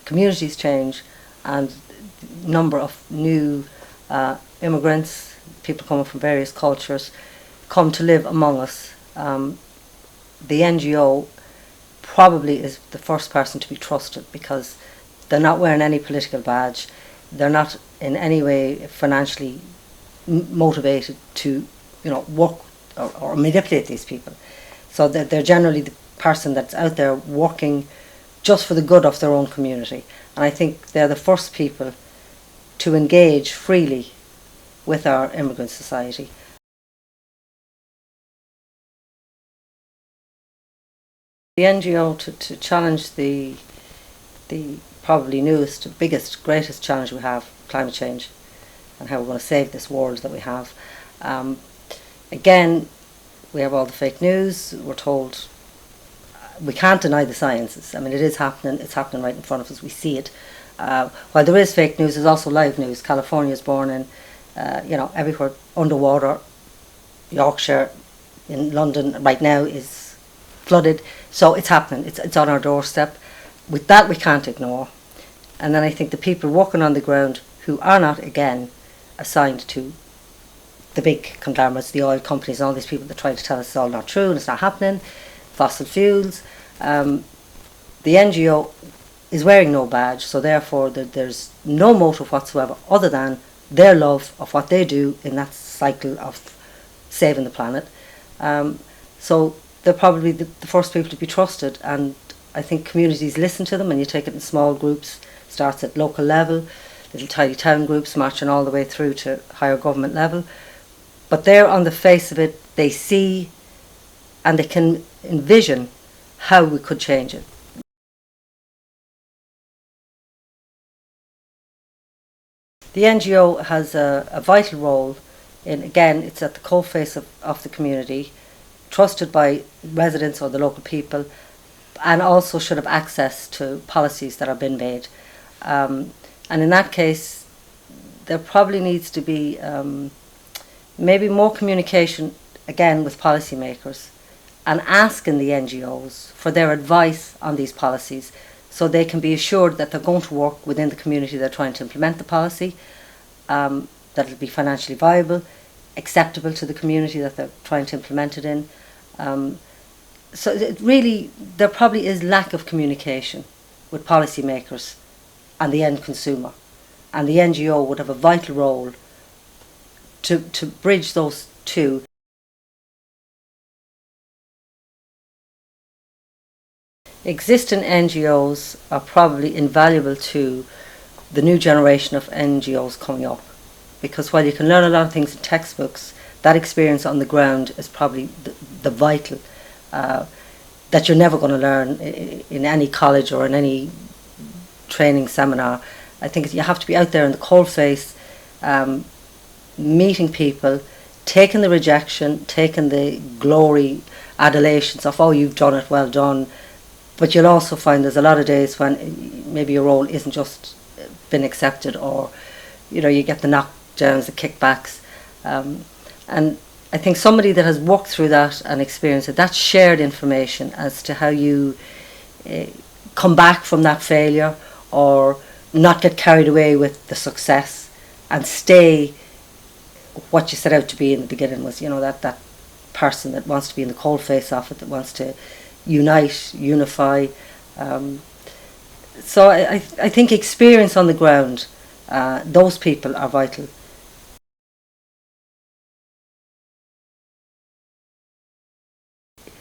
communities change and number of new immigrants, people coming from various cultures, come to live among us, the NGO probably is the first person to be trusted, because they're not wearing any political badge, they're not in any way financially motivated to, work or manipulate these people. So that they're generally the person that's out there working just for the good of their own community. And I think they're the first people to engage freely with our immigrant society. The NGO to challenge the probably newest, biggest, greatest challenge we have, climate change, and how we're going to save this world that we have. Again, we have all the fake news. We're told we can't deny the sciences. I mean, it is happening. It's happening right in front of us. We see it. While there is fake news, there's also live news. California is born in, everywhere underwater. Yorkshire, in London right now is flooded. So it's happening. It's on our doorstep. With that, we can't ignore. And then I think the people working on the ground who are not, again, assigned to the big conglomerates, the oil companies, and all these people that try to tell us it's all not true and it's not happening, fossil fuels. The NGO is wearing no badge, so therefore there's no motive whatsoever other than their love of what they do in that cycle of saving the planet. So they're probably the first people to be trusted, and I think communities listen to them, and you take it in small groups, starts at local level, little tiny town groups marching all the way through to higher government level. But there on the face of it, they see and they can envision how we could change it. The NGO has a vital role in, again, it's at the coalface of the community, trusted by residents or the local people, and also should have access to policies that are being made. And in that case, there probably needs to be maybe more communication, again, with policymakers, and asking the NGOs for their advice on these policies, so they can be assured that they're going to work within the community they're trying to implement the policy, that it'll be financially viable, acceptable to the community that they're trying to implement it in. So it really, there probably is lack of communication with policymakers and the end consumer, and the NGO would have a vital role to bridge those two. Existing NGOs are probably invaluable to the new generation of NGOs coming up, because while you can learn a lot of things in textbooks, that experience on the ground is probably the vital that you're never going to learn in any college or in any training seminar. I think you have to be out there in the coalface, meeting people, taking the rejection, taking the glory, adulations of, oh, you've done it, well done. But you'll also find there's a lot of days when maybe your role isn't just been accepted, or you get the knockdowns, the kickbacks, and I think somebody that has walked through that and experienced it, that shared information as to how you come back from that failure, or not get carried away with the success and stay what you set out to be in the beginning, was that person that wants to be in the coalface of it, that wants to unify. So I think experience on the ground, those people are vital.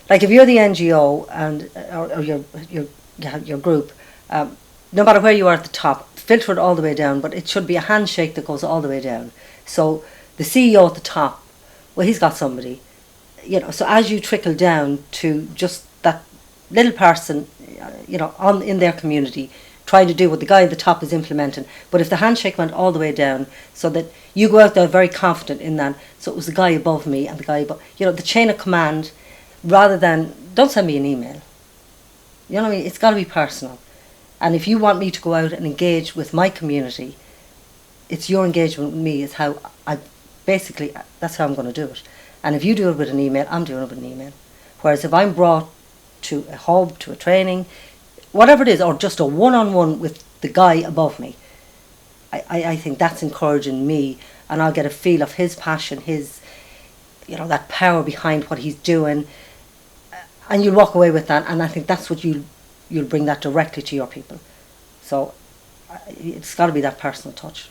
Like if you're the NGO and or your group, no matter where you are at the top, filter it all the way down, but it should be a handshake that goes all the way down. So the CEO at the top, well, he's got somebody, so as you trickle down to just that little person, in their community, trying to do what the guy at the top is implementing. But if the handshake went all the way down, so that you go out there very confident in that, so it was the guy above me and the guy above, the chain of command, rather than, don't send me an email. You know what I mean? It's got to be personal. And if you want me to go out and engage with my community, it's your engagement with me is how that's how I'm going to do it. And if you do it with an email, I'm doing it with an email. Whereas if I'm brought to a hub, to a training, whatever it is, or just a one-on-one with the guy above me. I think that's encouraging me, and I'll get a feel of his passion, his, that power behind what he's doing, and you'll walk away with that, and I think that's what you'll bring that directly to your people. So it's got to be that personal touch.